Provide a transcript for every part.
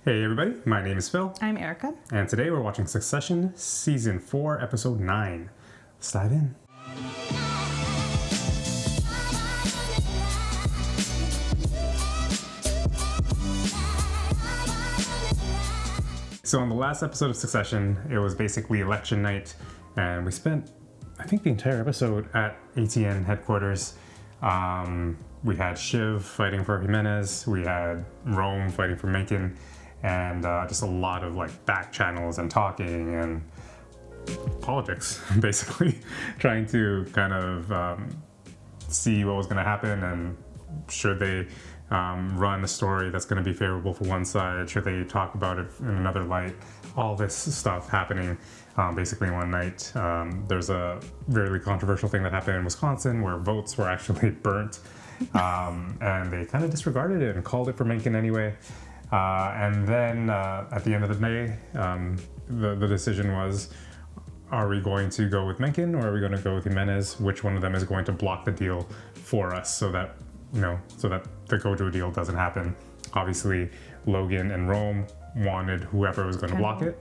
Hey everybody, my name is Phil. I'm Erika. And today we're watching Succession Season 4, Episode 9. Let's dive in. So on the last episode of Succession, it was basically election night, and we spent, I think, the entire episode at ATN headquarters. We had Shiv fighting for Jimenez, we had Rome fighting for Mencken, and just a lot of like back channels and talking and politics, basically, trying to kind of see what was going to happen and should they run a story that's going to be favorable for one side, should they talk about it in another light, all this stuff happening basically in one night. There's a very controversial thing that happened in Wisconsin where votes were actually burnt, and they kind of disregarded it and called it for Mencken anyway. And then at the end of the day, the decision was, are we going to go with Mencken or are we going to go with Jimenez? Which one of them is going to block the deal for us so that the Gojo deal doesn't happen? Obviously, Logan and Rome wanted whoever was going to block it.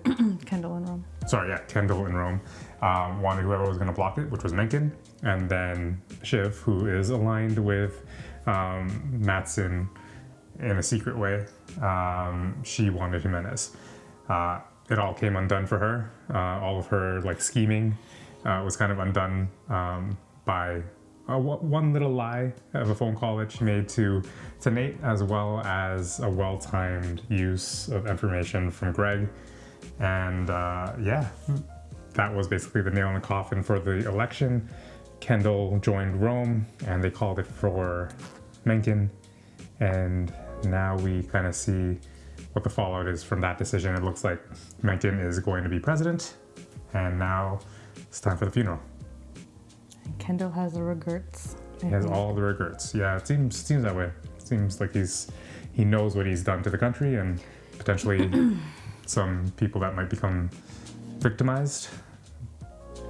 Kendall and Rome. Kendall and Rome wanted whoever was going to block it, which was Mencken. And then Shiv, who is aligned with Matsson in a secret way, she wanted Jimenez. It all came undone for her. All of her like scheming was kind of undone by one little lie of a phone call that she made to Nate, as well as a well-timed use of information from Greg. And that was basically the nail in the coffin for the election. Kendall joined Rome, and they called it for Mencken. And now we kind of see what the fallout is from that decision. It looks like Mencken is going to be president, and now it's time for the funeral. Kendall has the regrets. He has all the regrets. Yeah, it seems that way. It seems like he knows what he's done to the country and potentially some people that might become victimized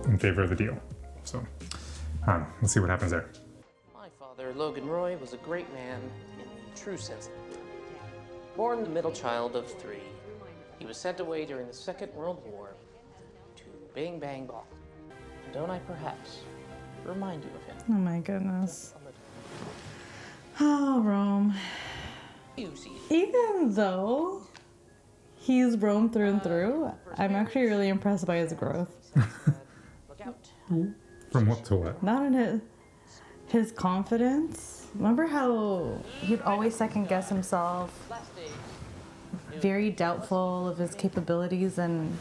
in favor of the deal. So, let's see what happens there. My father, Logan Roy, was a great man in the true sense of the word. Born the middle child of three, he was sent away during the Second World War to Bing Bang Ball. Don't I perhaps remind you of him? Oh my goodness. Oh, Rome. You see. Even though he's Rome through and through, I'm actually really impressed by his growth. Look out. From what to what? Not in his confidence. Remember how he'd always second guess himself, very doubtful of his capabilities, and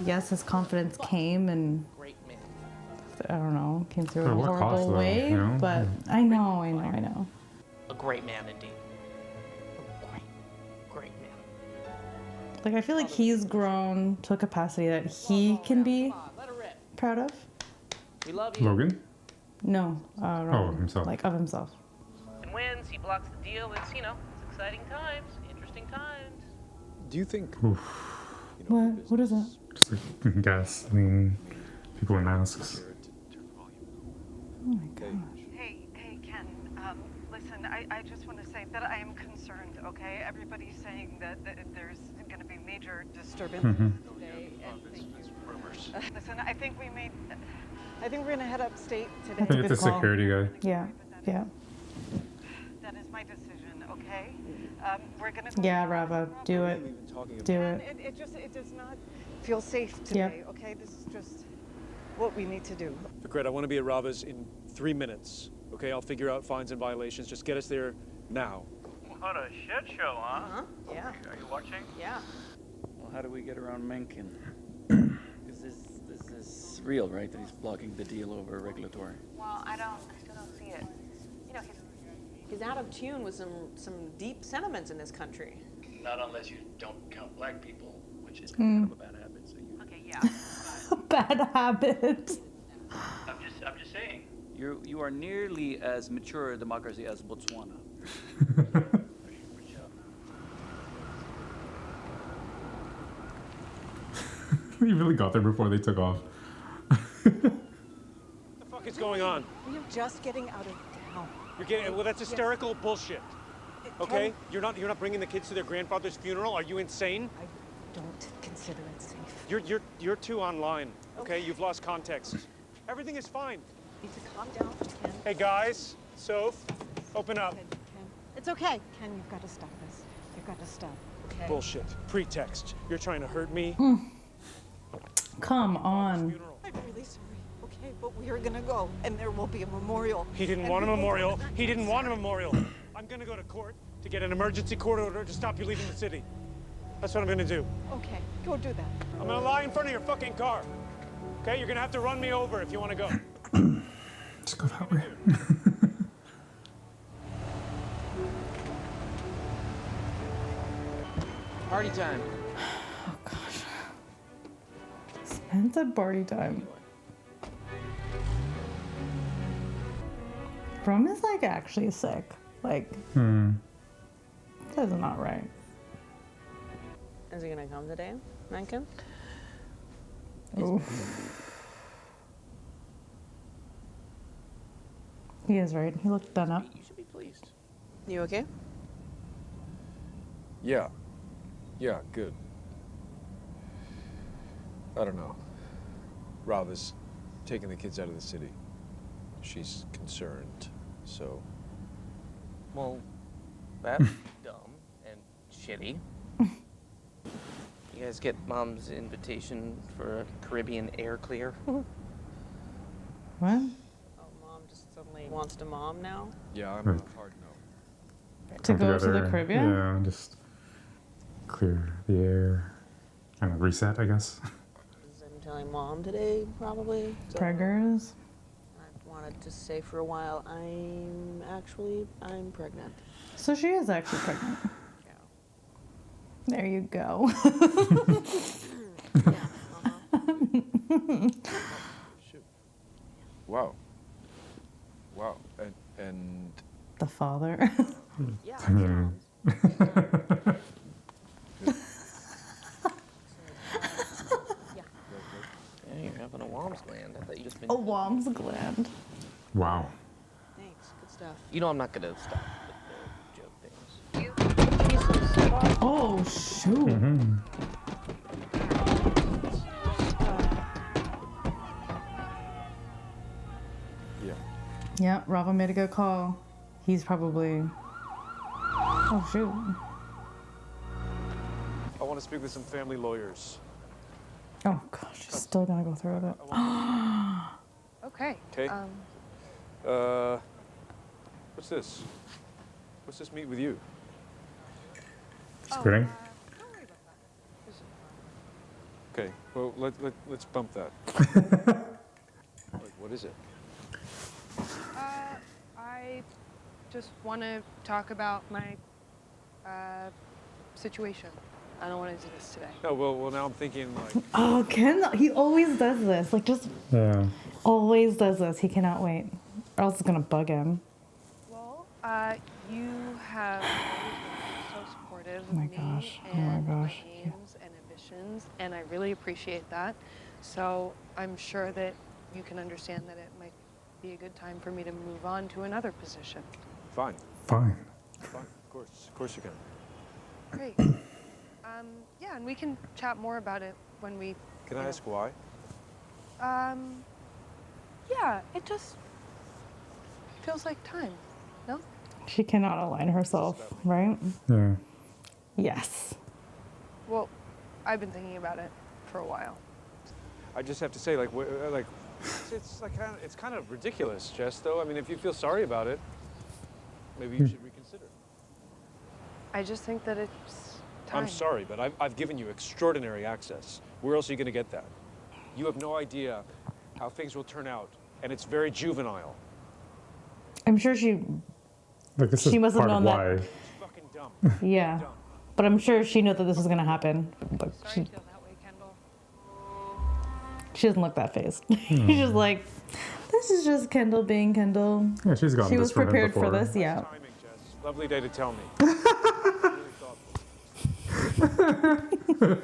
yes, his confidence came and I don't know, came through in a horrible way, but I know. A great man indeed. A great man. Like, I feel like he's grown to a capacity that he can be proud of. We love you. Logan? No, Rome. Himself. Like, of himself. And wins, he blocks the deal. It's exciting times, interesting times. Do you think? What is it? Just like gasoline, people in masks. Oh my god. Hey, Ken. Listen, I just want to say that I am concerned, okay? Everybody's saying that there's going to be major disturbances today. And listen, I think we're going to head upstate today. I think it's a call. security guy. Yeah. That is my decision, okay? We're going to... Yeah, Rava, do it. Do it. It does not feel safe today, okay? This is just what we need to do. Great, I want to be at Rava's in 3 minutes. Okay, I'll figure out fines and violations. Just get us there now. What a shit show, huh? Yeah. Are you watching? Yeah. Well, how do we get around Mencken? Is this is real, right? That he's blocking the deal over regulatory. Well, I still don't see it. He's out of tune with some deep sentiments in this country. Not unless you don't count black people, which is kind of a bad habit. So you. Okay, yeah. Bad habit. I'm just saying. You are nearly as mature a democracy as Botswana. He really got there before they took off. What the fuck is going on? We're just getting out of town. You're getting, well, that's hysterical bullshit. okay? You're not bringing the kids to their grandfather's funeral. Are you insane? I don't consider it safe. You're too online, okay? You've lost context. Everything is fine. You need to calm down, Ken. Hey guys, Soph, open up. Ken, it's okay. Ken, you've got to stop this. You've got to stop, okay? Bullshit. Pretext. You're trying to hurt me. Come on. I'm really sorry, okay? But we are gonna go, and there will be a memorial. He didn't want a memorial. He didn't want a memorial. I'm gonna go to court to get an emergency court order to stop you leaving the city. That's what I'm gonna do. Okay, go do that. I'm gonna lie in front of your fucking car. Okay, you're gonna have to run me over if you wanna go. Let's go that way. Party time. Oh gosh. Spence at party time. Brum is like actually sick. Like, that's not right. Is he gonna come today, Mencken? Oof. He is right. He looked done up. You should be pleased. You okay? Yeah. Yeah, good. I don't know. Rob is taking the kids out of the city. She's concerned, so... Well, that's dumb and shitty. You guys get Mom's invitation for a Caribbean air clear? What? Oh, Mom just suddenly wants to mom now? Yeah, I'm a hard no. To Come go to the together, Caribbean? Yeah, just clear the air. Kind of reset, I guess. I'm telling Mom today, probably. So Preggers? I wanted to say for a while, I'm pregnant. So she is actually pregnant. Yeah. There you go. Yeah. Shoot. Wow. Wow. And The father. Yeah. I mean, Yeah, you're having a Worms gland. I thought you just been. A Wom's gland. wow. Thanks. Good stuff. You know I'm not gonna stop with the joke things. Oh, shoot. yeah. Yeah, Rava made a good call. He's probably... Oh, shoot. I want to speak with some family lawyers. Oh, gosh, she's still gonna go through with it. Okay. Okay. What's this? What's this meet with you? Just quitting. Don't worry about that. This is fine. Okay, well, let's bump that. Like, what is it? I just want to talk about my situation. I don't want to do this today. No, well, now I'm thinking, like, Oh, Ken, he always does this. Like, just Yeah. always does this. He cannot wait. Or else it's gonna bug him. Well, you have always been so supportive of Oh my me gosh. Oh and my my gosh. aims and ambitions, and I really appreciate that. So I'm sure that you can understand that it might be a good time for me to move on to another position. fine, Fine. of course you can. Great. Yeah, and we can chat more about it when we. Can I ask why? Yeah, it just feels like time. No? She cannot align herself, right? Yeah. Yes. Well, I've been thinking about it for a while. I just have to say, like, it's kind of ridiculous, Jess. Though, I mean, if you feel sorry about it, maybe you should reconsider. I just think that it's time. I'm sorry, but I've given you extraordinary access. Where else are you going to get that? You have no idea how things will turn out, and it's very juvenile. I'm sure she, Like, this She is must have part of known why. that. It's fucking dumb. yeah. Dumb. But I'm sure she knew that this was gonna happen. But Sorry she, to feel that way, Kendall. she doesn't look that phased. She's just like, this is just Kendall being Kendall. Yeah, she's gotten She this was from him prepared for before. this, yeah. Timing, Jess. Lovely day to tell me. Really thoughtful.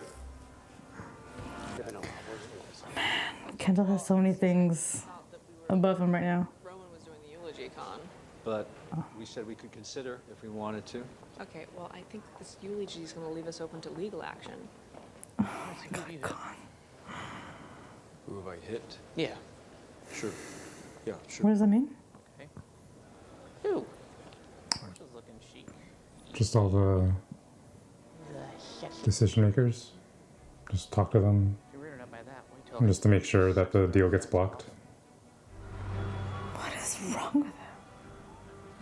Kendall has so many things above him right now. Roman was doing the eulogy con. but we said we could consider if we wanted to. Okay, well, I think this eulogy is going to leave us open to legal action. Who have I hit? Yeah. Sure. Yeah, sure. What does that mean? Okay. Ooh. She's looking chic. Just all the decision makers. Just talk to them, If you're weirded out by that, wait till just to make sure that the deal gets blocked. What is wrong with him?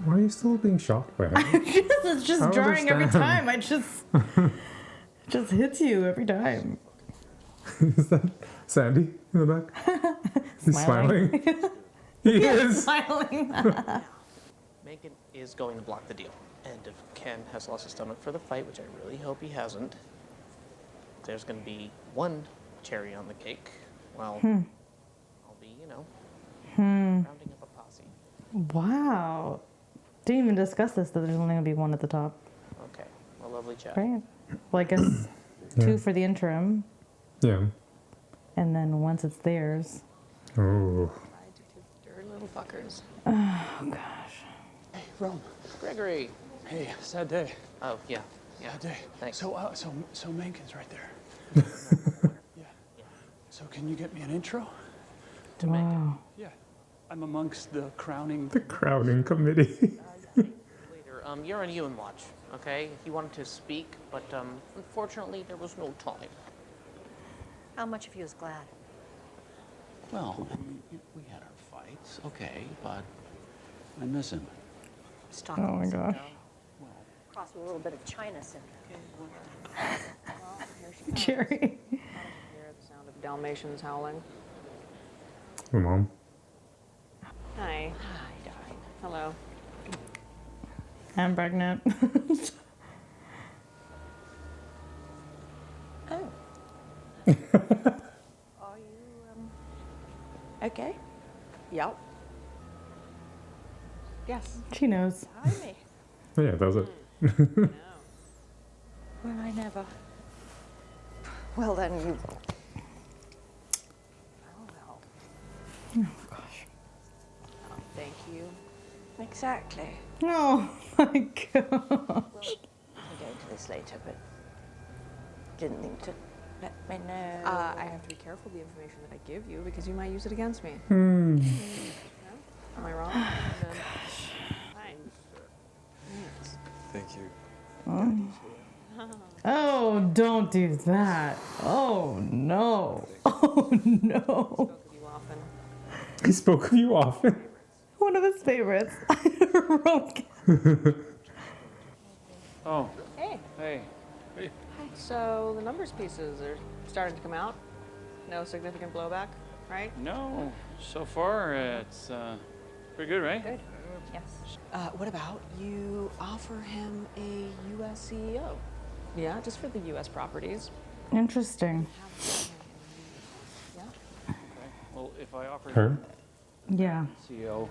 Why are you still being shocked by him? It's just I don't jarring every understand. time. It just hits you every time. Is that Sandy in the back? He's smiling. He is. Smiling. Megan is going to block the deal. And if Ken has lost his stomach for the fight, which I really hope he hasn't, there's going to be one cherry on the cake. Well, I'll be, rounding up a posse. Wow. Didn't even discuss this, that there's only going to be one at the top. Okay, a lovely chat. Right? Well, I guess two for the interim, Yeah. and then once it's theirs. Oh. Dirty little fuckers. Oh, gosh. Hey, Rome. Gregory. Hey, sad day. Oh, yeah. Yeah. Sad day. Thanks. So Menken's right there. Yeah. So can you get me an intro? To Megan. Wow. Yeah. I'm amongst the crowning. The crowning committee. Later, you're on Ewan watch, okay? He wanted to speak, but unfortunately there was no time. How much of you is glad? Well, we had our fights, okay, but I miss him. Stockholm Oh, my gosh. Cross with a little bit of China syndrome. Jerry. Hear the sound of Dalmatians howling. Oh, Mom. Hi. Hi, darling. Hello. I'm pregnant. Oh. Are you, okay? Yep. Yes. She knows. Blimey. Oh, yeah, that was it. No. Well, I never. Well, then you. Oh, well. Oh, gosh. Thank you. Exactly. Oh, my gosh. We'll go into this later, but didn't think to let me know. I have to be careful of the information that I give you because you might use it against me. Hmm. No? Am I wrong? Fine. Yes. Thank you. Oh, don't do that. Oh, no. Oh, no. Spoke of you often. He spoke of you often. One of his favorites. Oh, Hey. hey. So the numbers pieces are starting to come out. No significant blowback, right? No, so far it's pretty good, right? Good. Yes. What about you offer him a U.S. CEO? Yeah, just for the U.S. properties. Interesting. Yeah. Okay. Well, if I offer Her? Yeah. CEO,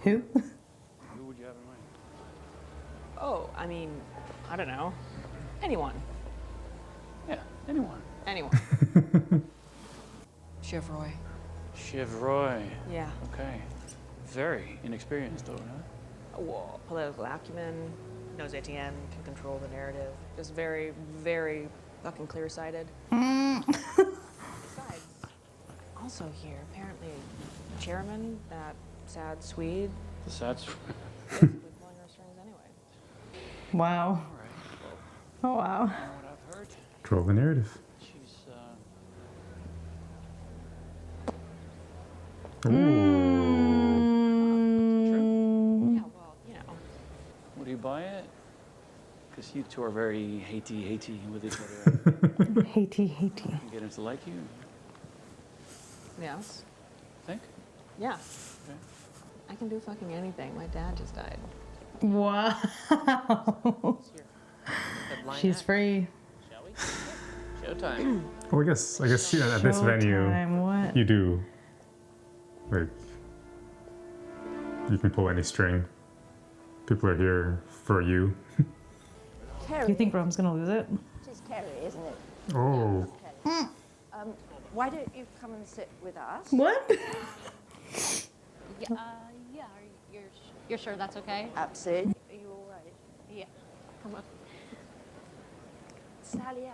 Who? who would you have in mind? Oh, I mean, I don't know. Anyone. Yeah, anyone. Anyone. Chevroy. Chevroy. Yeah. Okay. Very inexperienced, though, huh? Well, political acumen, knows ATN, can control the narrative. Just very, very fucking clear-sighted. Besides, also here, apparently, chairman, that sad Swede, The Sats. basically pulling our strings anyway. Wow. All right. Oh, wow. Well, you know what I've heard? Drove the narrative. She's, Ooh. Yeah, well, you know. would you buy it? Because you two are very hatey with each other. Hatey. You get him to like you, Yes. think? Yeah. Okay. I can do fucking anything. My dad just died. Wow. Headline She's act, free. shall we? Showtime. Well, I guess at this venue, Showtime, what? you do, like, you can pull any string. People are here for you. Terry. Do you think Rome's gonna lose it? It's Terry, isn't it? Oh. Why don't you come and sit with us? What? Yeah. You're sure that's okay? Absolutely. Are you all right? Yeah. Come on. Sally Ann.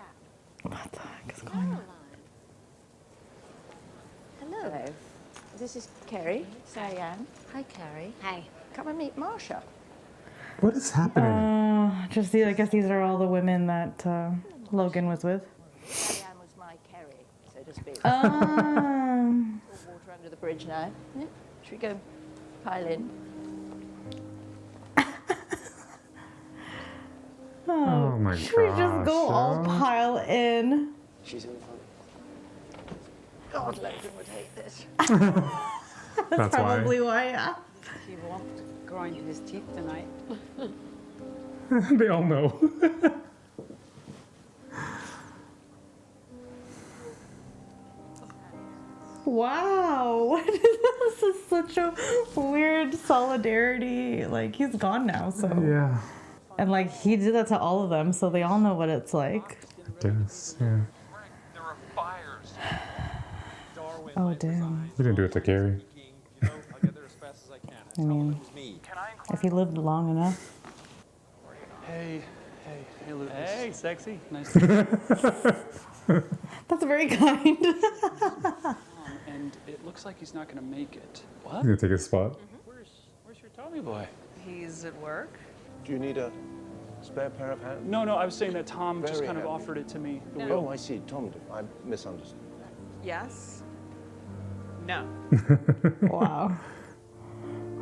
What the heck is going on? Hello. This is Kerry, Sally Ann. Hi, Kerry. Hi. Come and meet Marsha. What is happening? I guess these are all the women that Logan was with. Sally Ann was my Kerry, so to speak. Oh. All water under the bridge now. Yeah. Should we go pile in? Oh my Should we just go all gosh, pile in? She's in front. God, Logan would hate this. That's Probably why, yeah. He won't grind his teeth tonight. They all know. Wow. This is such a weird solidarity. Like, he's gone now, so. Yeah. And, like, he did that to all of them, so they all know what it's like. Yes, yeah. There are fires. Oh, damn. You didn't do it to Carrie. I'll get there as fast as I can. I mean, if he lived long enough. Hey, Lucas. Hey, sexy. Nice to meet you. That's very kind. And it looks like he's not going to make it. What? You gonna take his spot? Where's your Tommy boy? He's at work. Do you need a spare pair of hands? No, I was saying that Tom just Very kind of happy. offered it to me. The No. wheel. Oh, I see. Tom, I misunderstood. Yes. No. Wow.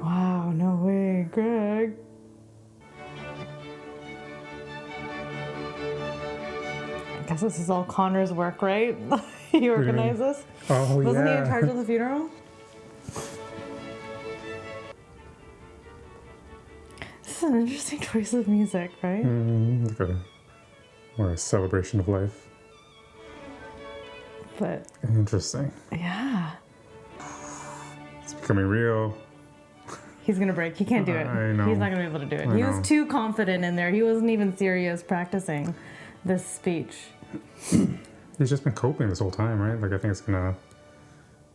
Wow, no way, Greg. I guess this is all Connor's work, right? He organized this? Oh, Wasn't he in yeah. charge of the funeral? This is an interesting choice of music, right? Like more a celebration of life. But, Interesting. yeah. It's becoming real. He's gonna break. He can't do it. I know. He's not gonna be able to do it. I He know. was too confident in there. He wasn't even serious practicing this speech. He's just been coping this whole time, right? Like, I think it's gonna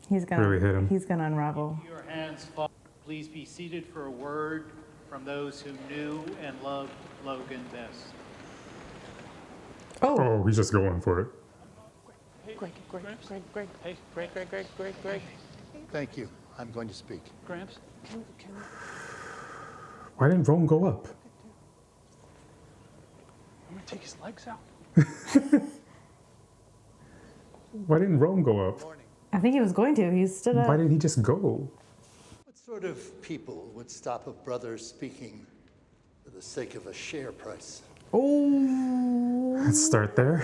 He's gonna really hit him. He's gonna unravel. Your hands fall. Please be seated for a word from those who knew and loved Logan best. Oh, he's just going for it. Greg. Hey, Greg. Thank you. I'm going to speak. Gramps? Why didn't Rome go up? I'm going to take his legs out. Why didn't Rome go up? I think he was going to. He stood up. Why didn't he just go? What sort of people would stop a brother speaking for the sake of a share price? Oh. Let's start there.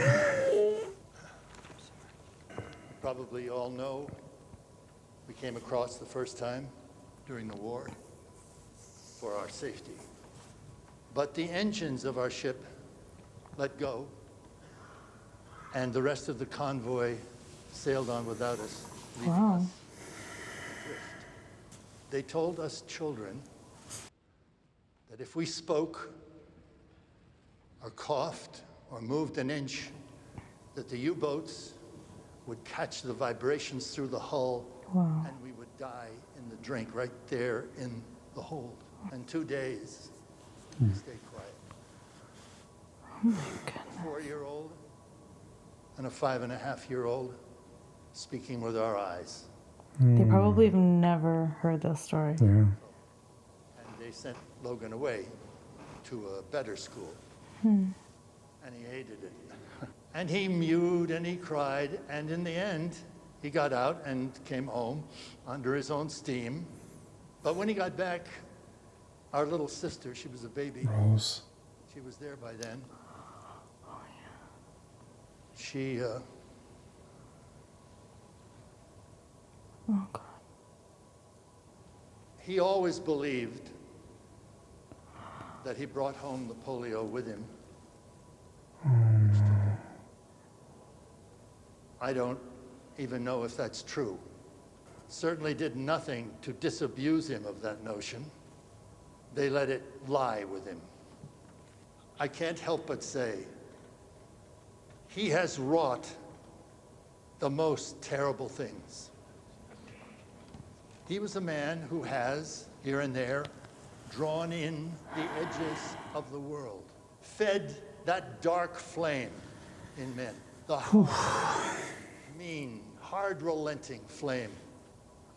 Probably all know we came across the first time during the war for our safety. But the engines of our ship let go, and the rest of the convoy sailed on without us, leaving Wow. us adrift. They told us children that if we spoke or coughed or moved an inch, that the U-boats would catch the vibrations through the hull, Wow. and we would die in the drink right there in the hold. And 2 days, we stayed quiet. Oh my goodness. A 4-year-old and a 5.5-year-old speaking with our eyes. They probably have never heard this story. Yeah. And they sent Logan away to a better school. And he hated it. And he mewed and he cried, and in the end, he got out and came home under his own steam. But when he got back, our little sister, she was a baby. Rose. She was there by then. She, Oh God. he always believed that he brought home the polio with him. I don't even know if that's true. Certainly did nothing to disabuse him of that notion. They let it lie with him. I can't help but say, he has wrought the most terrible things. He was a man who has, here and there, drawn in the edges of the world, fed that dark flame in men, the hard, mean, hard relenting flame.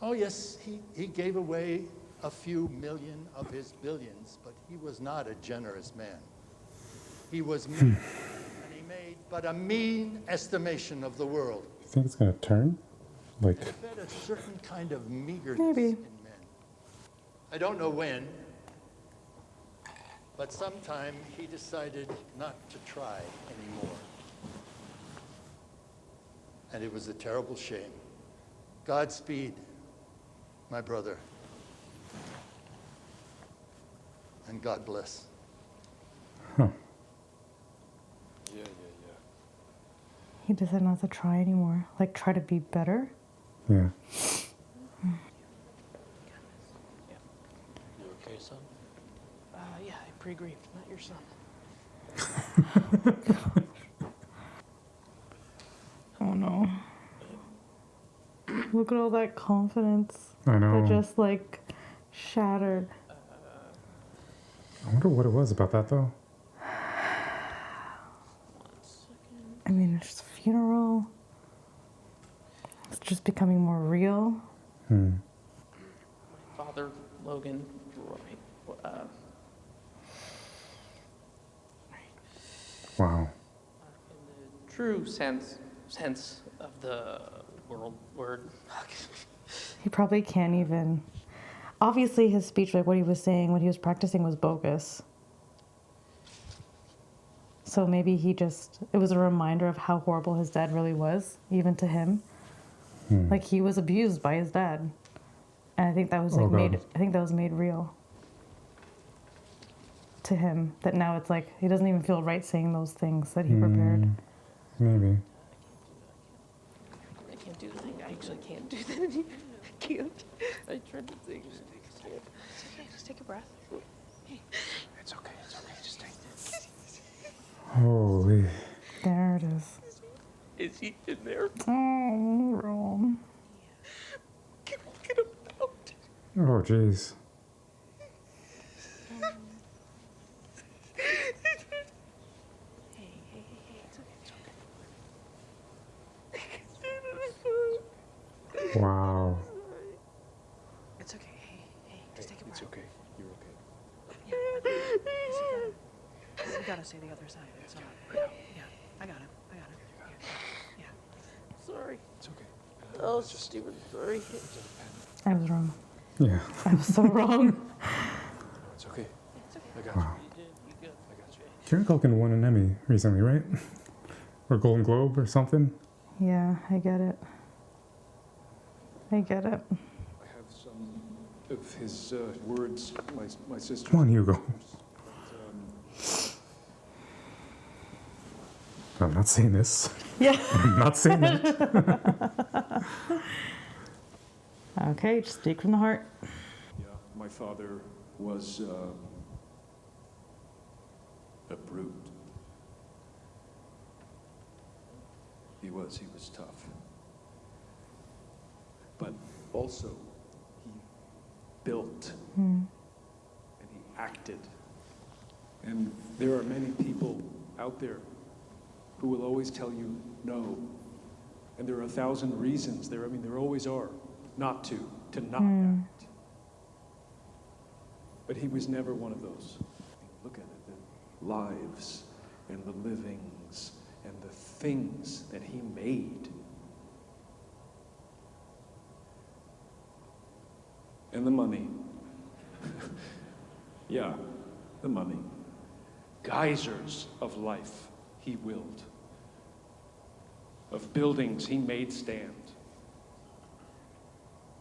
Oh yes, he gave away a few million of his billions, but he was not a generous man. He was mean, and he made but a mean estimation of the world. You think it's gonna turn? Like, And fed a certain kind of meagerness Maybe. in men. I don't know when, but sometime he decided not to try anymore. And it was a terrible shame. Godspeed, my brother. And God bless. huh. Yeah. He decided not to try anymore. Like, try to be better. Yeah. You okay, son? Yeah, I pre-grieved, not your son. Oh no. Look at all that confidence. I know. That just like shattered. I wonder what it was about that though. I mean, it's just a funeral. It's just becoming more real. Hmm. Father, Logan, Roy. Wow. In the true sense of the word. He probably can't even. Obviously, his speech, like what he was saying, what he was practicing was bogus. So maybe it was a reminder of how horrible his dad really was, even to him. Like he was abused by his dad. And I think that was made real to him. That now it's like, he doesn't even feel right saying those things that he prepared. Maybe. I can't do the thing. I actually can't do that anymore. I can't. I tried to think. It's okay. Just take a breath. Hey. It's okay. Just take it. Holy. There it is. Is he in there? Oh, Rome. Get him out. Oh, jeez. Hey, it's okay. Wow. It's okay. Hey, just take a breath. It's okay. You're okay. Yeah. You gotta say the other side. It's not. Yeah. I got him. Yeah. Sorry. It's okay. Oh, Steven, sorry. I was wrong. Yeah. I was so wrong. It's okay. It's okay. I got Wow. You good. I got you. Kieran Culkin won an Emmy recently, right? Or Golden Globe or something. Yeah, I get it. I have some of his words. My sister. Come on, Hugo. I'm not saying this. Yeah. I'm not saying that. Okay, just speak from the heart. Yeah, my father was a brute. He was tough. But also, he built and he acted. And there are many people out there who will always tell you no. And there are 1,000 reasons there always are, not to not act. But he was never one of those. Look at it, the lives and the livings and the things that he made. And the money. Yeah, the money. Geysers of life he willed. Of buildings he made stand.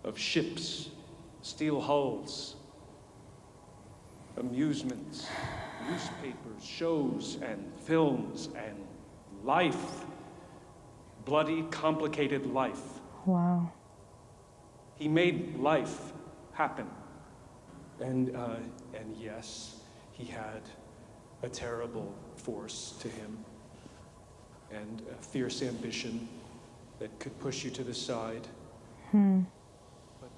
Of ships, steel hulls, amusements, newspapers, shows and films and life. Bloody, complicated life. Wow. He made life happen. And yes, he had a terrible force to him and a fierce ambition that could push you to the side. But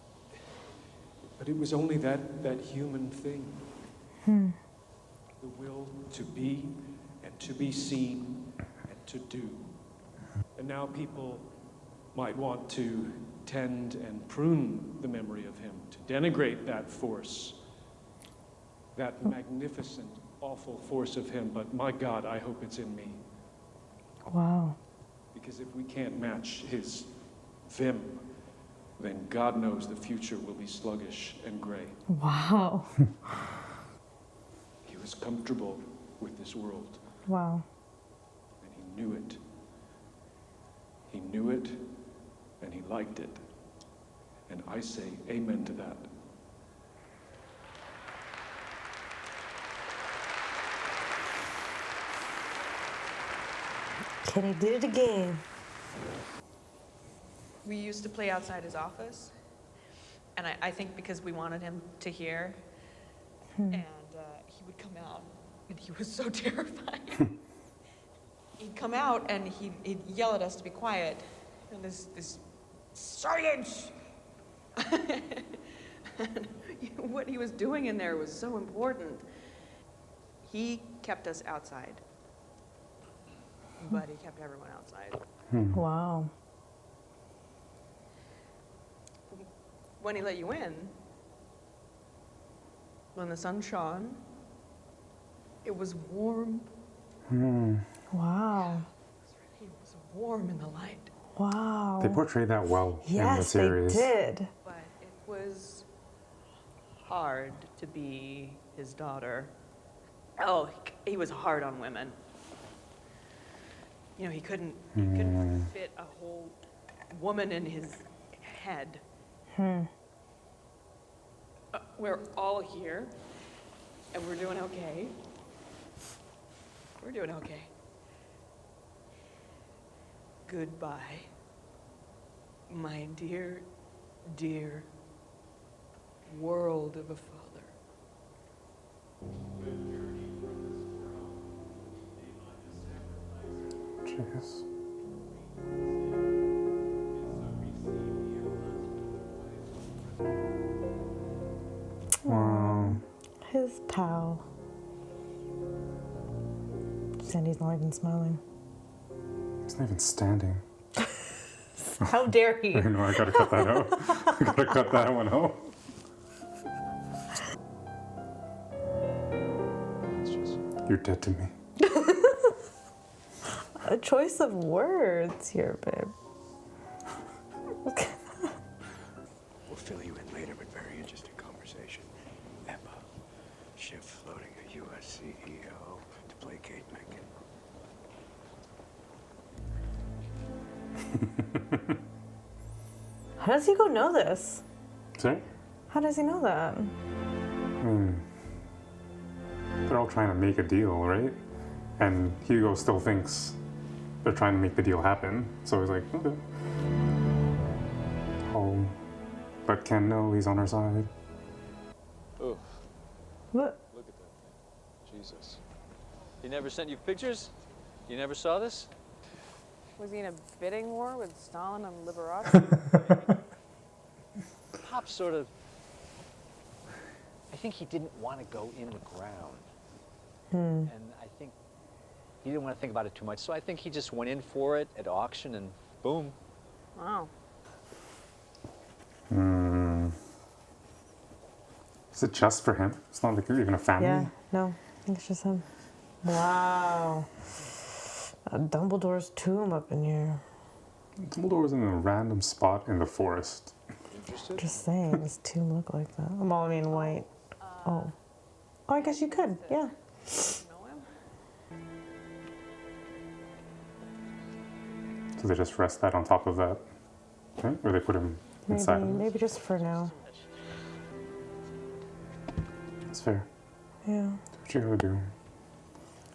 But it was only that human thing. The will to be and to be seen and to do. And now people might want to tend and prune the memory of him, to denigrate that force, that magnificent, awful force of him. But my God, I hope it's in me. Wow. Because if we can't match his vim, then God knows the future will be sluggish and gray. Wow. He was comfortable with this world, Wow. and he knew it. He knew it, and he liked it. And I say amen to that. Can he do it again? We used to play outside his office, and I think because we wanted him to hear, and he would come out, and he was so terrifying. He'd come out, and he'd yell at us to be quiet, and this silence! And what he was doing in there was so important. He kept us outside, but he kept everyone outside. Wow. When he let you in, when the sun shone, it was warm. Wow. It was warm in the light. Wow. They portrayed that well in the Yes, series. they did. But it was hard to be his daughter. Oh, he was hard on women. You know, he couldn't fit a whole woman in his head. We're all here, and we're doing okay. We're doing okay. Goodbye, my dear, dear world of a father. Jeez. Wow. His pal. Sandy's not even smiling. He's not even standing. How dare he? I know, I gotta cut that out. I gotta cut that one out. You're dead to me. A choice of words here, babe. We'll fill you in later, but very interesting conversation. Emma, Schiff floating a U.S. CEO to placate Mencken. How does Hugo know this? Sorry? How does he know that? I mean, they're all trying to make a deal, right? And Hugo still thinks they're trying to make the deal happen. So he's like, okay. Oh, but Ken, no, he's on our side. Oof. What? Look at that thing. Jesus. He never sent you pictures? You never saw this? Was he in a bidding war with Stalin and Liberace? Pop sort of... I think he didn't want to go in the ground. And I think he didn't want to think about it too much. So I think he just went in for it at auction and boom. Wow. Is it just for him? It's not like you're even a family? Yeah, no, I think it's just him. Wow. Dumbledore's tomb up in here. Dumbledore's in a random spot in the forest. Just saying, his tomb look like that. Well, I mean, white. Oh, I guess you could, yeah. So they just rest that on top of that, right? Or they put him inside? Maybe just for now. That's fair. Yeah. Do what you gotta do.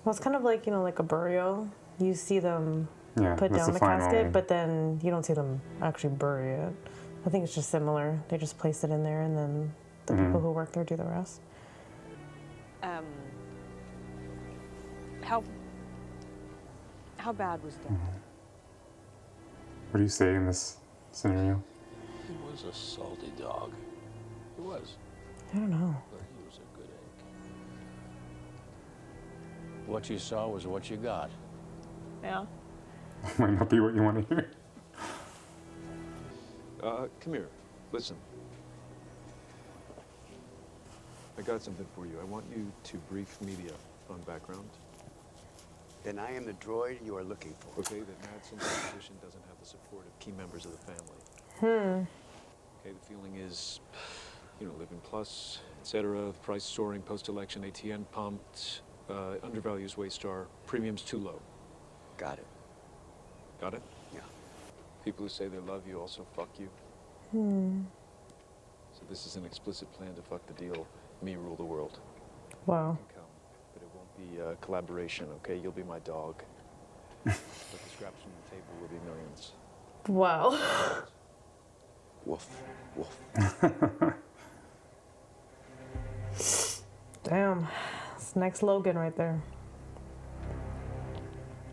Well, it's kind of like, you know, like a burial. You see them put that's down the final... casket, but then you don't see them actually bury it. I think it's just similar. They just place it in there, and then the people who work there do the rest. How bad was that? What do you say in this scenario? He was a salty dog. He was. I don't know. But he was a good egg. What you saw was what you got. Yeah. Might not be what you want to hear. Come here. Listen. I got something for you. I want you to brief media on background. Then I am the droid you are looking for. Okay, that Madsen's position doesn't have the support of key members of the family. Okay, the feeling is, you know, living plus, etc. Price soaring post-election, ATN pumped, undervalues Waystar, premiums too low. Got it. Got it? Yeah. People who say they love you also fuck you. So this is an explicit plan to fuck the deal. Me rule the world. Wow. You can come, but it won't be a collaboration, okay? You'll be my dog. But the scraps from the table will be millions. Wow. Woof, woof. Damn. It's next Logan right there.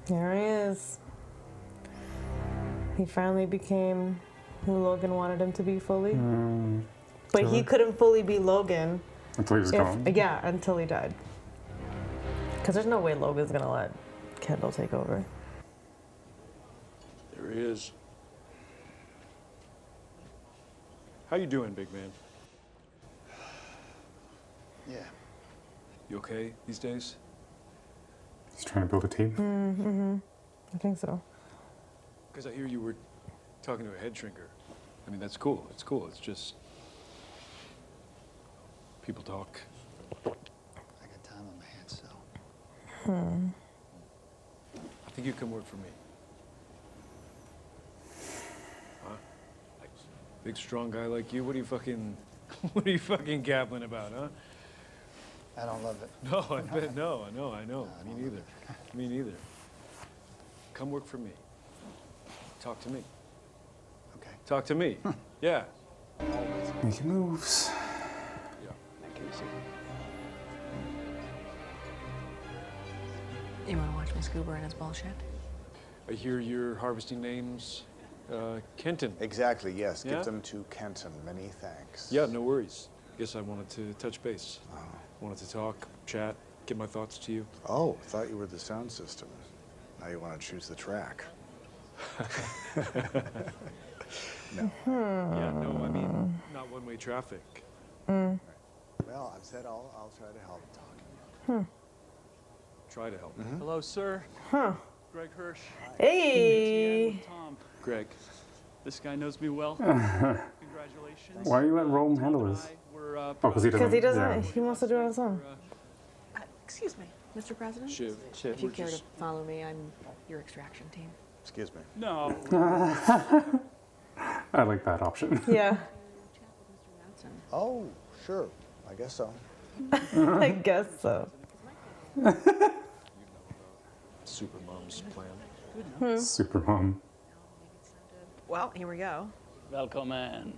There he is. He finally became who Logan wanted him to be fully. But he couldn't fully be Logan. Until he was gone. Yeah, until he died. Because there's no way Logan's gonna let Kendall take over. There he is. How you doing, big man? Yeah. You okay these days? He's trying to build a team. I think so. Because I hear you were talking to a head shrinker. I mean, that's cool. It's cool. It's just people talk. I got time on my hands, so. I think you can work for me. Huh? Like, big strong guy like you. What are you fucking gabbling about, huh? I don't love it. No, I bet no. I know. Me neither. Me neither. Come work for me. Talk to me. Okay. Talk to me. Yeah. Making moves. Yeah. You want to watch me scuba in his bullshit? I hear you're harvesting names. Kenton. Exactly, yes. Yeah? Give them to Kenton. Many thanks. Yeah, no worries. Guess I wanted to touch base. Wanted to talk, chat, get my thoughts to you. Oh, thought you were the sound system. Now you want to choose the track. No. Yeah, no, I mean, not one-way traffic. Well, I've said I'll try to help talking. Try to help. Hello, sir. Huh. Greg Hirsch. Hey. Tom. Greg. This guy knows me well. Congratulations. Why are you letting Rome handle this? We're, because he doesn't. Because he doesn't. Yeah. He wants to do it on his own. Excuse me, Mr. President? Shiv. If you care to follow me, I'm your extraction team. Excuse me. No. I like that option. Yeah. Oh, sure. I guess so. I guess so. Supermom's plan. Supermom. Well, here we go. Welcome in.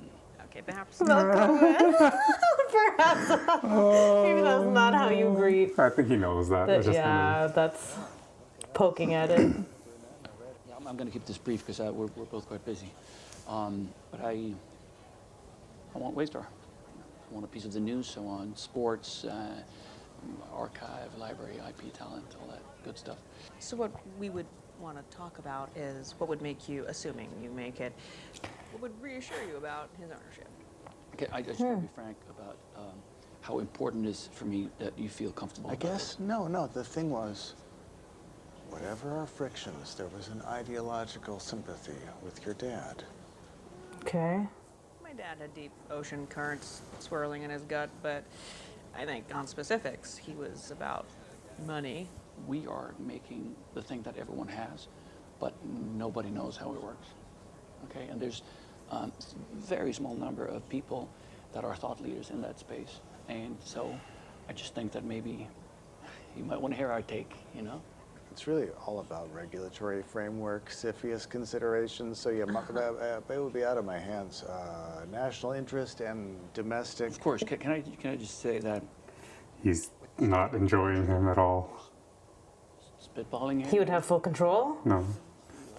Okay, perhaps. Perhaps. Maybe that's not how you greet. I think he knows that. It's just Yeah, that's poking at it. Yeah, I'm going to keep this brief because we're both quite busy. But I want Waystar. I want a piece of the news, so on sports, archive, library, IP talent, all that good stuff. So what we would want to talk about is what would make you, assuming you make it, what would reassure you about his ownership? Okay, I just want to be frank about how important it is for me that you feel comfortable. I guess, no. The thing was, whatever our frictions, there was an ideological sympathy with your dad. Okay. My dad had deep ocean currents swirling in his gut, but I think on specifics, he was about money. We are making the thing that everyone has, but nobody knows how it works. Okay, and there's a very small number of people that are thought leaders in that space. And so I just think that maybe you might want to hear our take, you know? It's really all about regulatory framework, CFIUS considerations, so yeah, it would be out of my hands. National interest and domestic. Of course, can I just say that He's not enjoying him at all. spitballing here? He would have full control? No.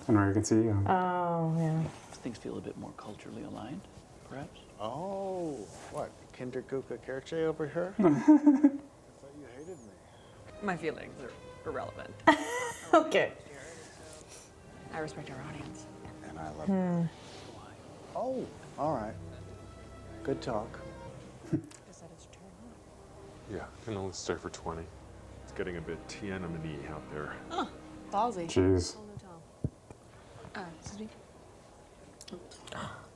American CEO. Oh, yeah. Things feel a bit more culturally aligned, perhaps? Oh, what? Kinderkuka Kerche over here? I thought you hated me. My feelings are irrelevant. Okay. I respect our audience. And I love you. Oh, all right. Good talk. Decided to turn on. Yeah, can only stay for 20. It's getting a bit Tiananmen out there. Oh, ballsy. Jeez. Excuse me.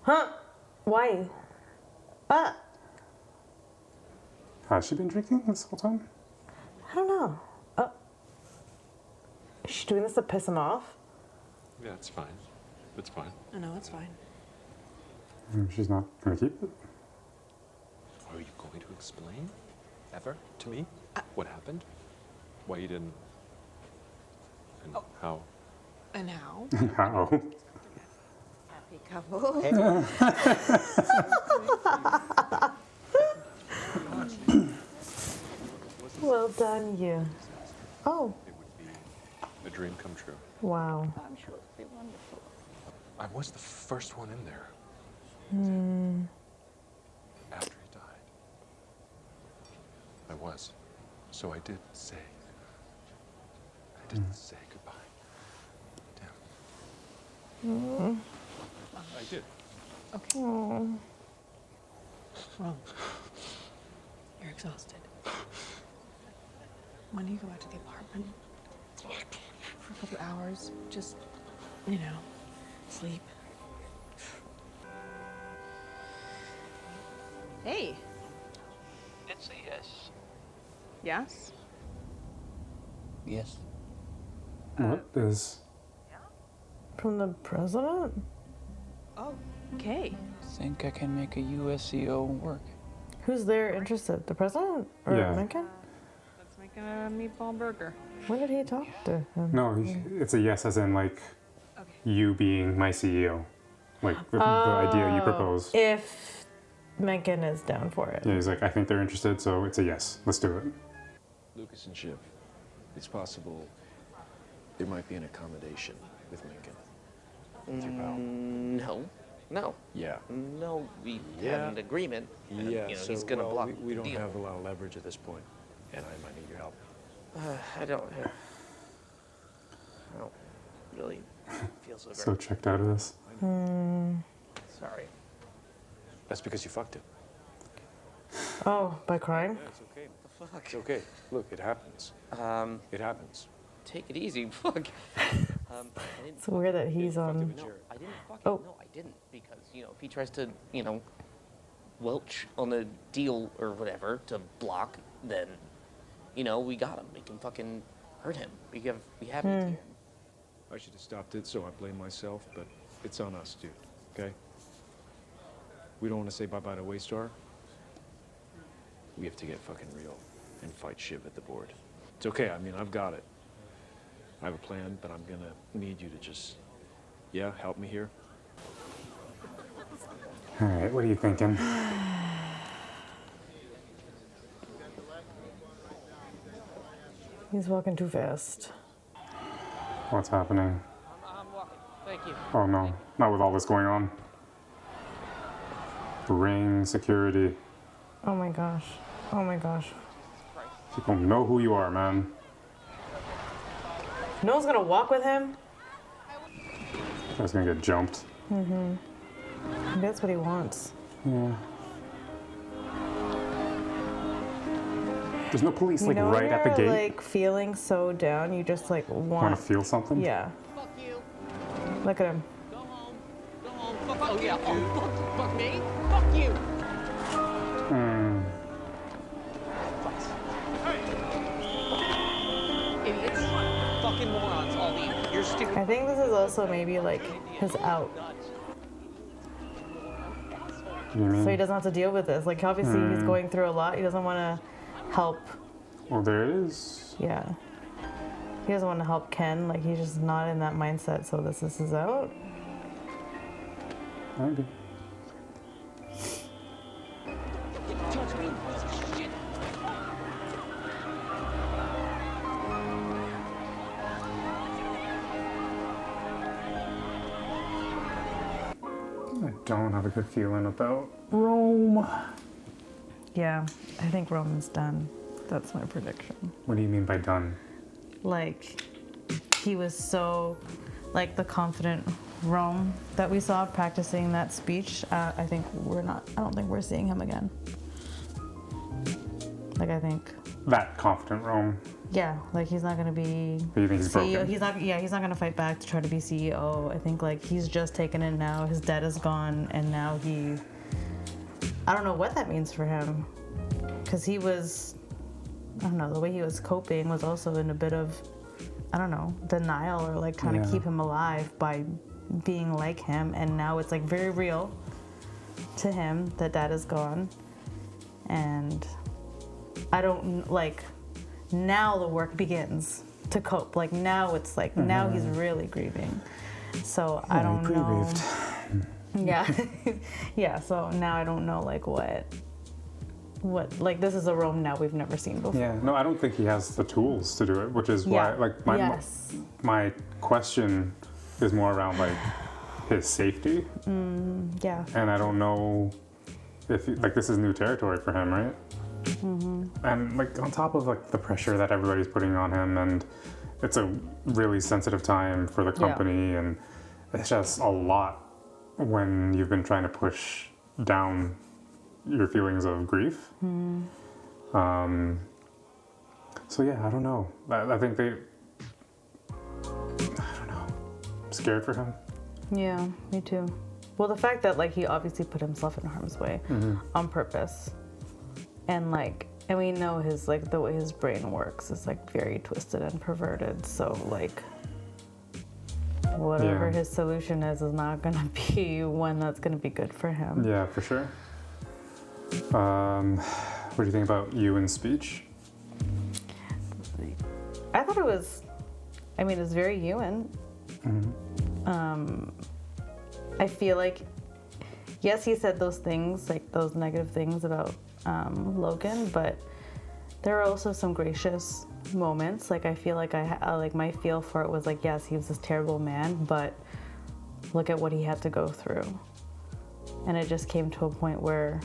Huh? Why? Has she been drinking this whole time? I don't know. Is she doing this to piss him off? Yeah, it's fine. It's fine. I know, it's fine. She's not gonna keep it. Are you going to explain ever to me what happened? Why you didn't? And how? And how? How? Happy couple. Well done, you. Oh. It would be a dream come true. Wow. I'm sure it'll be wonderful. I was the first one in there after he died. I was. So I did say. I didn't say goodbye. Damn. I did. Okay. Well, you're exhausted. Why don't you go back to the apartment for a couple hours? Just, you know, sleep. Hey. It's a yes. Yes? Yes. What is? From the president? Oh, okay. Think I can make a USCO work? Who's there interested? The president or Yeah. Lincoln? Let's make a meatball burger. When did he talk to him? No, it's a yes, as in like you being my CEO, like the idea you proposed. If Mencken is down for it. Yeah, he's like, I think they're interested, so it's a yes. Let's do it. Lucas and Shiv, it's possible there might be an accommodation with Lincoln. With your pal. No. Yeah. No, we had an agreement. And, Yeah, you know, so he's gonna block we the don't deal. have a lot of leverage at this point, and I might need your help. I don't really feel so So very checked out of this. sorry. That's because you fucked him. Oh, by crying? Yeah, it's okay. What the fuck? It's okay. Look, it happens. It happens. Take it easy. Fuck. It's weird that he's on. No, I didn't fucking. No, I didn't, because you know if he tries to welch on the deal or whatever to block, then we got him. We can fucking hurt him. We have it here. I should have stopped it, so I blame myself, but it's on us, dude. Okay? We don't want to say bye-bye to Waystar. We have to get fucking real and fight Shiv at the board. It's okay. I mean, I've got it. I have a plan, but I'm gonna need you to just, help me here. All right, what are you thinking? He's walking too fast. What's happening? I'm walking. Thank you. Oh no, not with all this going on. Bring security. Oh my gosh. Oh my gosh. People know who you are, man. No one's gonna walk with him? Guy's gonna get jumped. Maybe that's what he wants. Yeah. There's no police You like know, right when at the you're, gate. like feeling so down, you just like Want to feel something? Yeah. Look at him. Oh yeah. Oh fuck me. Fuck you. Idiots. Fucking morons. All these. You're stupid. I think this is also maybe like his out. So he doesn't have to deal with this. Like obviously he's going through a lot. He doesn't want to help. Well, there it is. Yeah. He doesn't want to help Ken. Like he's just not in that mindset. So this is his out. Maybe. I don't have a good feeling about Rome. Yeah, I think Roman's done. That's my prediction. What do you mean by done? Like, he was so, like, the confident Rome that we saw practicing that speech. I don't think we're seeing him again. Like, I think. That confident Rome. Yeah, like he's not gonna be You think he's CEO. broken? He's not gonna fight back to try to be CEO. I think like he's just taken it now. His debt is gone, and now I don't know what that means for him, because he was, I don't know, the way he was coping was also in a bit of, I don't know, denial or like trying to keep him alive by being like him, and now it's like very real to him that dad is gone, and I don't like. Now the work begins to cope. Like now it's like now he's really grieving. So I don't know. Yeah, yeah. So now I don't know like what like this is a Rome now we've never seen before. Yeah. No, I don't think he has the tools to do it, which is why like my question is more around like his safety. Yeah. And I don't know if like this is new territory for him, right? And like on top of like the pressure that everybody's putting on him, and it's a really sensitive time for the company, and it's just a lot when you've been trying to push down your feelings of grief. So yeah, I don't know. I think I don't know. I'm scared for him. Yeah, me too. Well, the fact that like he obviously put himself in harm's way on purpose. And like, and we know his like the way his brain works is like very twisted and perverted. So like, whatever his solution is not gonna be one that's gonna be good for him. Yeah, for sure. What do you think about Ewan's speech? I thought it was, I mean, it's very Ewan. I feel like, yes, he said those things, like those negative things about Logan, but there are also some gracious moments. Like I feel like I like my feel for it was like, yes, he was this terrible man, but look at what he had to go through, and it just came to a point where,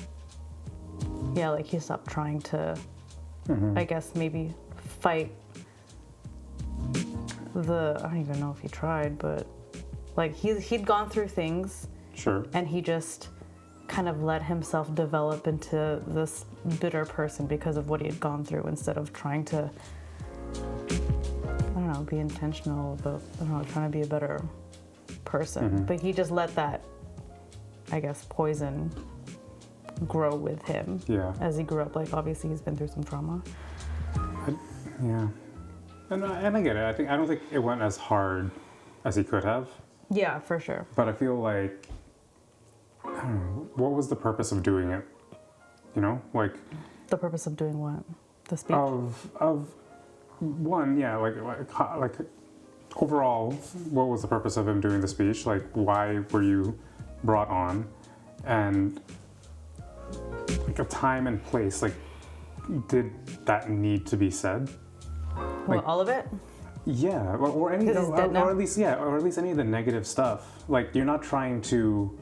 yeah, like he stopped trying to, I guess maybe fight I don't even know if he tried, but like he'd gone through things, and he just kind of let himself develop into this bitter person because of what he had gone through, instead of trying to, I don't know, be intentional about, I don't know, trying to be a better person. But he just let that, I guess, poison grow with him as he grew up. Like obviously he's been through some trauma. And I get it. I don't think it went as hard as he could have. Yeah, for sure. But I feel like, I don't know, what was the purpose of doing it? You know, like the purpose of doing what? The speech? Of one, yeah, like overall, what was the purpose of him doing the speech? Like, why were you brought on? And like a time and place, like, did that need to be said? Well, all of it? Yeah, or any, or at least any of the negative stuff. Like, you're not trying to,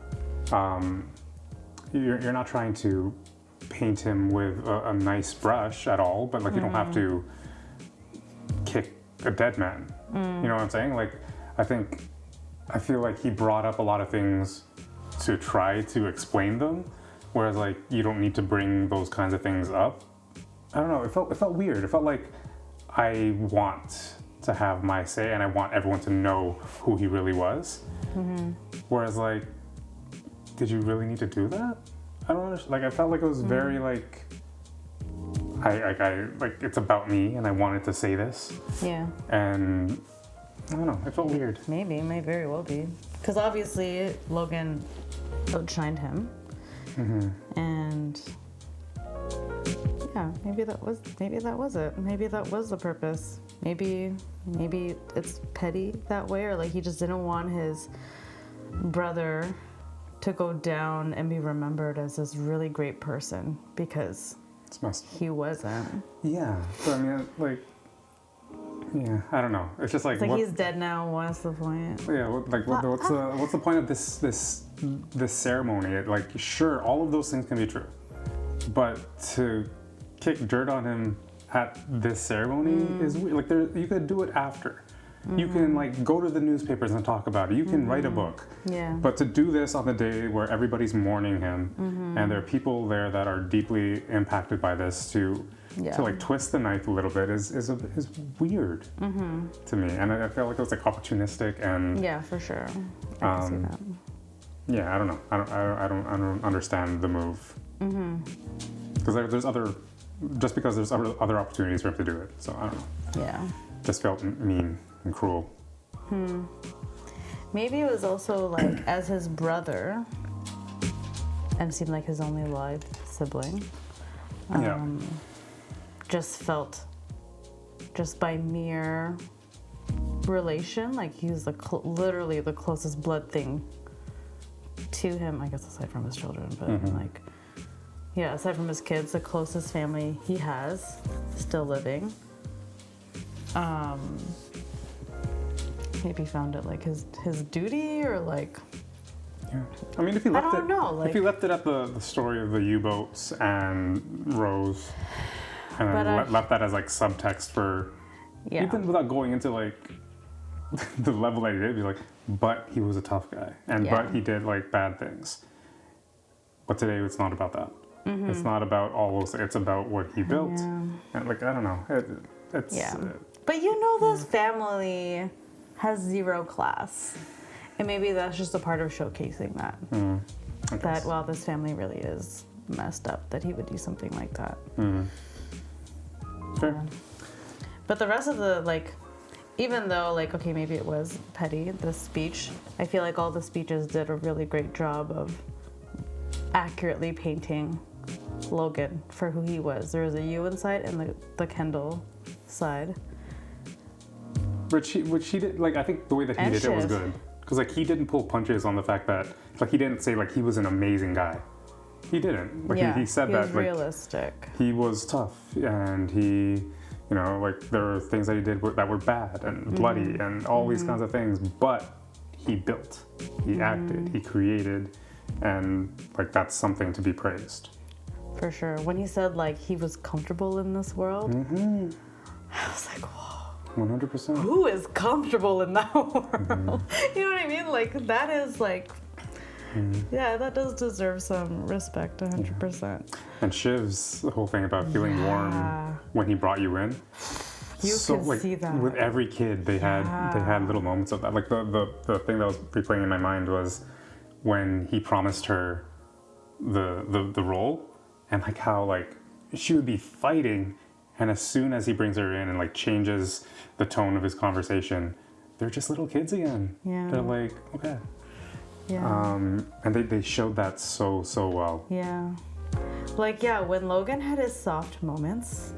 you're not trying to paint him with a nice brush at all. But like, you don't have to kick a dead man. You know what I'm saying? Like, I feel like he brought up a lot of things to try to explain them, whereas like you don't need to bring those kinds of things up. I don't know. It felt weird. It felt like I want to have my say, and I want everyone to know who he really was. Whereas like, did you really need to do that? I don't understand. Like, I felt like it was very like, I like, it's about me and I wanted to say this. Yeah. And I don't know, it felt weird. Maybe, may very well be. Because obviously Logan outshined him. And yeah, maybe that was it. Maybe that was the purpose. Maybe it's petty that way, or like he just didn't want his brother to go down and be remembered as this really great person, because he wasn't. Yeah, but I mean, like, yeah, I don't know. It's just like, it's like he's dead now. What's the point? Yeah, what's the point of this ceremony? Like, sure, all of those things can be true. but to kick dirt on him at this ceremony is weird. Like, you could do it after. You can like go to the newspapers and talk about it. You can write a book. Yeah. But to do this on the day where everybody's mourning him, and there are people there that are deeply impacted by this, to like twist the knife a little bit is weird to me. And I feel like it was like opportunistic and yeah, for sure. I can see that. Yeah, I don't know. I don't understand the move. Because there's other, just because there's other opportunities for him to do it. So I don't know. Yeah. Just felt mean and cruel. Maybe it was also like as his brother, and seemed like his only live sibling. Just felt, just by mere relation, like he was literally the closest blood thing to him. I guess aside from his children, but like, yeah, aside from his kids, the closest family he has still living. Maybe found it like his duty or like. Yeah. I mean, if you left like, if you left it at the story of the U-boats and Rose, and then left that as like subtext for, even without going into like the level that he did, be like, but he was a tough guy, and but he did like bad things. But today it's not about that. It's not about all those. It's about what he built, and like I don't know. It's but this family has zero class. And maybe that's just a part of showcasing that. That, well, this family really is messed up, that he would do something like that. Sure. But the rest of the, like, even though, like, okay, maybe it was petty, the speech, I feel like all the speeches did a really great job of accurately painting Logan for who he was. There was a you inside and the Kendall side. Which he did, like, I think the way that he did it was good. Because, like, he didn't pull punches on the fact that, like, he didn't say, like, he was an amazing guy. He didn't. Like, he said that, like, realistic. He was tough, and he, like, there were things that he did that were bad and bloody and all these kinds of things, but he built, he acted, he created, and, like, that's something to be praised. For sure. When he said, like, he was comfortable in this world, I was like, whoa. 100%. Who is comfortable in that world? You know what I mean? Like, that is like, yeah, that does deserve some respect, 100%. And Shiv's whole thing about feeling warm when he brought you in. You can see that. With every kid, they had little moments of that. Like the thing that was replaying in my mind was when he promised her the role, and like how like she would be fighting. And as soon as he brings her in and like changes the tone of his conversation, they're just little kids again. Yeah. They're like, okay. Yeah. And they showed that so well. Yeah. Like, yeah, when Logan had his soft moments,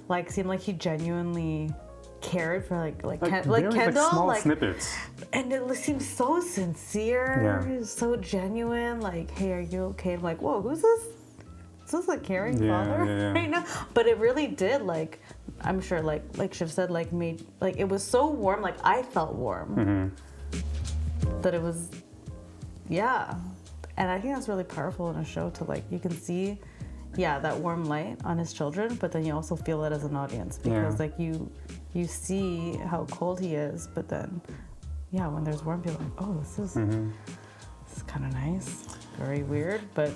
like seemed like he genuinely cared for like Kendall, like small snippets. And it seemed so sincere, Yeah. so genuine. Like, hey, are you okay? I'm like, whoa, who's this? Is this a caring father right now? But it really did, like, I'm sure, like Shiv said, like made, like it was so warm. Like I felt warm. That it was, yeah. And I think that's really powerful in a show to like, you can see, that warm light on his children, but then you also feel it as an audience because like you see how cold he is, but then, when there's warmth, you're like, oh, this is kind of nice. Very weird, but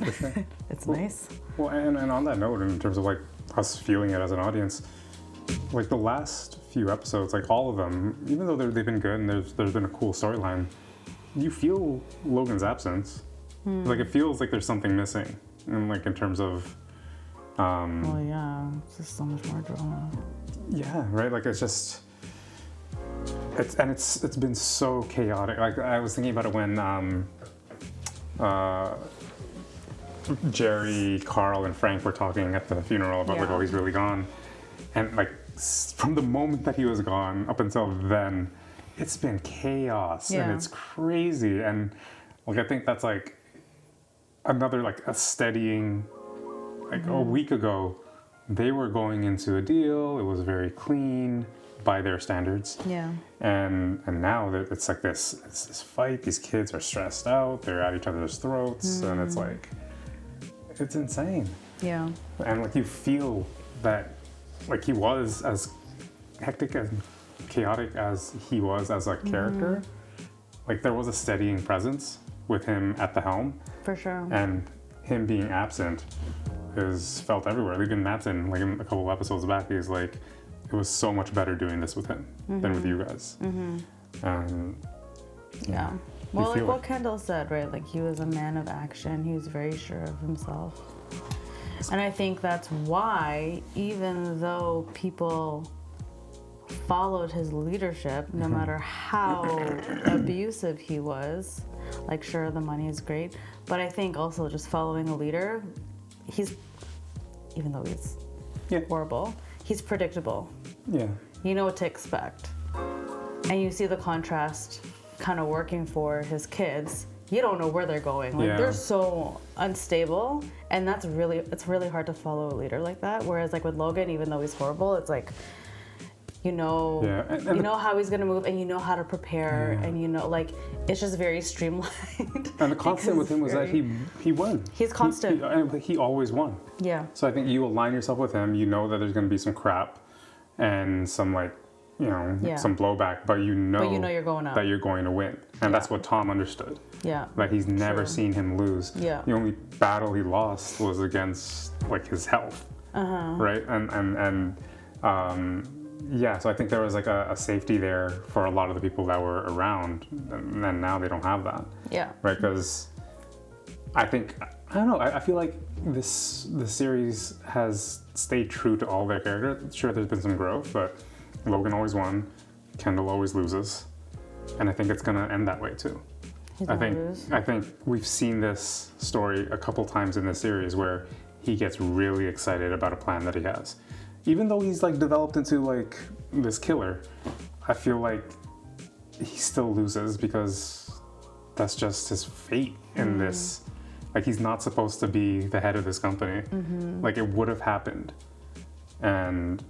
it's nice. Well, and on that note, in terms of like us feeling it as an audience, like the last few episodes, like all of them, even though they've been good and there's been a cool storyline, you feel Logan's absence. Like it feels like there's something missing, and like in terms of. Well, yeah, it's just so much more drama. Yeah, right. Like it's just. It's been so chaotic. Like I was thinking about it when. Jerry, Carl, and Frank were talking at the funeral about like, oh, he's really gone. And like from the moment that he was gone up until then, it's been chaos and it's crazy. And like I think that's like another like a steadying. Like a week ago, they were going into a deal. It was very clean by their standards. Yeah. And now that it's like this fight. These kids are stressed out. They're at each other's throats, and it's like, it's insane. Yeah. And like you feel that like he was as hectic and chaotic as he was as a character. Like there was a steadying presence with him at the helm. For sure. And him being absent is felt everywhere. Even Mattson, like in a couple of episodes back, he's like, it was so much better doing this with him than with you guys. Yeah. Well, like what Kendall said, right? Like he was a man of action. He was very sure of himself. And I think that's why, even though people followed his leadership, no matter how abusive he was, like sure, the money is great, but I think also just following a leader, even though he's horrible, he's predictable. Yeah. You know what to expect. And you see the contrast kind of working for his kids. You don't know where they're going. Like they're so unstable, and it's really hard to follow a leader like that. Whereas like with Logan, even though he's horrible, it's like you know how he's gonna move, and you know how to prepare, and you know, like it's just very streamlined. And the constant with him was that he won. He's constant. He always won. Yeah. So I think you align yourself with him. You know that there's gonna be some crap and some like some blowback, but you know you're going up. That you're going to win, and that's what Tom understood. Yeah. Like he's never seen him lose. Yeah. The only battle he lost was against like his health. Right. So I think there was like a safety there for a lot of the people that were around, and then now they don't have that. Yeah. Right. Because I don't know. I feel like the series has stayed true to all their characters. Sure, there's been some growth, but Logan always won, Kendall always loses, and I think it's gonna end that way too. I think we've seen this story a couple times in this series where he gets really excited about a plan that he has. Even though he's like developed into like this killer, I feel like he still loses because that's just his fate in this. Like he's not supposed to be the head of this company. Like it would have happened, and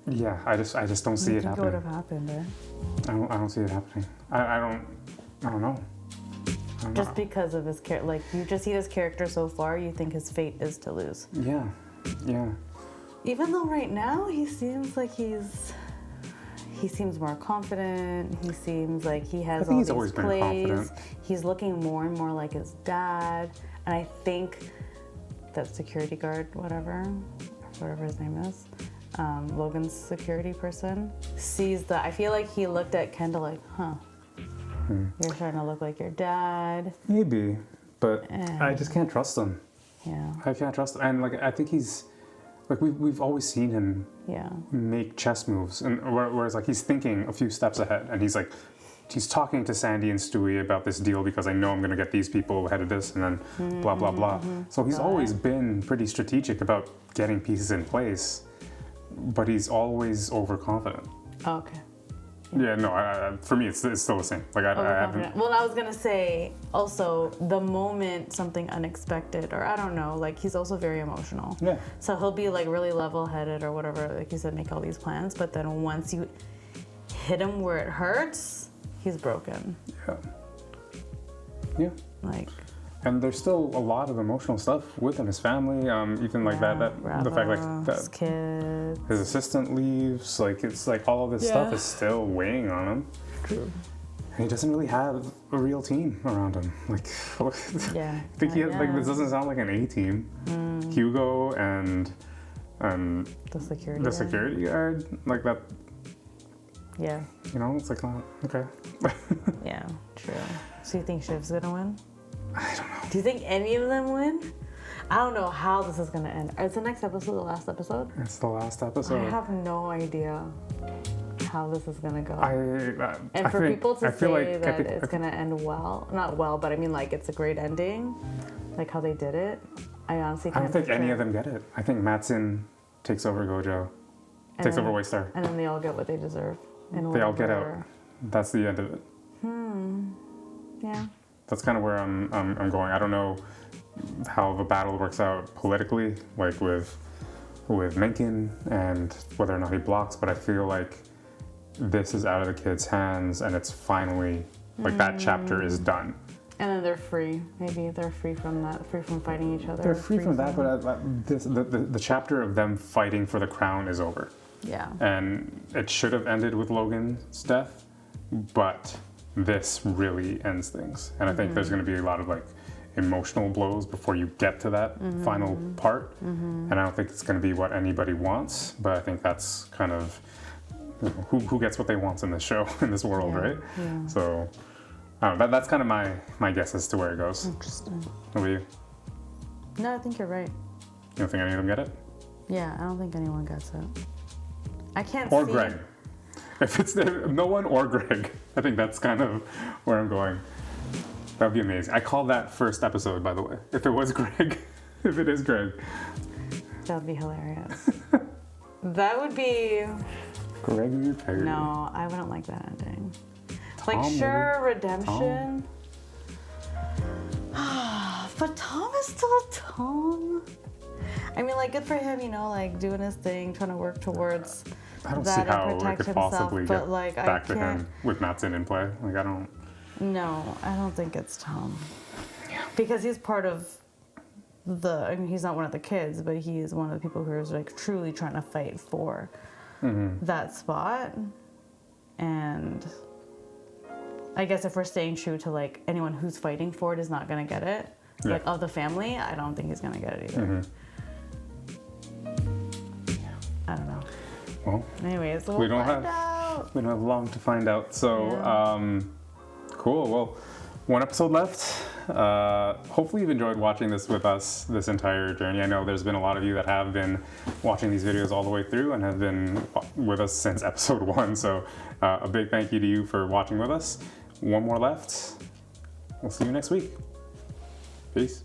yeah, I just don't see it happening. It would have happened, eh? I don't see it happening. I don't know. Just because of his character, like you just see his character so far, you think his fate is to lose. Yeah. Even though right now he seems like he seems more confident. He seems like he has all these always plays. been confident. He's looking more and more like his dad, and I think that security guard, whatever his name is, Logan's security person, sees that. I feel like he looked at Kendall like, you're trying to look like your dad. Maybe, but I just can't trust him. Yeah. I can't trust him. And like I think he's like we've always seen him make chess moves, and whereas like he's thinking a few steps ahead, and he's talking to Sandy and Stewie about this deal because I know I'm gonna get these people ahead of this, and then blah blah blah. So he's always been pretty strategic about getting pieces in place, but he's always overconfident. Oh, okay. Yeah, no, for me, it's still the same. Like, I haven't... Well, I was going to say, also, the moment something unexpected, or I don't know, like, he's also very emotional. Yeah. So he'll be, like, really level-headed or whatever, like you said, make all these plans, but then once you hit him where it hurts, he's broken. Yeah. Like... And there's still a lot of emotional stuff with him, his family, even like that the fact like that his kids, his assistant leaves, like it's like all of this stuff is still weighing on him. True. And he doesn't really have a real team around him. Like, I think he has like this doesn't sound like an A team. Hugo and the security guard, like that. Yeah. You know, it's like not okay. Yeah, true. So you think Shiv's gonna win? I don't know. Do you think any of them win? I don't know how this is gonna end. Is the next episode the last episode? It's the last episode. I have no idea how this is gonna go. And for people to say that it's gonna end well, not well, but I mean like it's a great ending, like how they did it. I honestly can't. I don't think any of them get it. I think Mattson takes over Gojo, takes over Waystar. And then they all get what they deserve. They all get out. That's the end of it. Yeah. That's kind of where I'm going. I don't know how the battle works out politically, like with Mencken and whether or not he blocks, but I feel like this is out of the kid's hands and it's finally, like that chapter is done. And then they're free. Maybe they're free from that, free from fighting each other. They're free from that, but the chapter of them fighting for the crown is over. Yeah. And it should have ended with Logan's death, but this really ends things. And I think there's going to be a lot of like emotional blows before you get to that final part. And I don't think it's going to be what anybody wants, but I think that's kind of who gets what they want in this show, in this world, right? Yeah. So I don't know, that's kind of my guess as to where it goes. Interesting. What about you? No, I think you're right. You don't think any of them get it? Yeah, I don't think anyone gets it. I can't Or see. Greg. If it's no one or Greg, I think that's kind of where I'm going. That would be amazing. I call that first episode, by the way. If it was Greg, if it is Greg. That would be hilarious. That would be... Gregory Perry. No, I wouldn't like that ending. Tom, like, sure, maybe? redemption. But Tom is still Tom. I mean, like, good for him, you know, like, doing his thing, trying to work towards I don't that see how and it protect could himself. possibly But, get like, back I to can't... him with Mattson in play. Like, I don't... No, I don't think it's Tom. Because he's part of the... I mean, he's not one of the kids, but he is one of the people who is, like, truly trying to fight for that spot. And I guess if we're staying true to, like, anyone who's fighting for it is not going to get it, like, of the family, I don't think he's going to get it either. I don't know. Well, anyways, we'll we don't find out. We don't have long to find out. So, cool. Well, one episode left. Hopefully you've enjoyed watching this with us this entire journey. I know there's been a lot of you that have been watching these videos all the way through and have been with us since episode 1. So a big thank you to you for watching with us. One more left. We'll see you next week. Peace.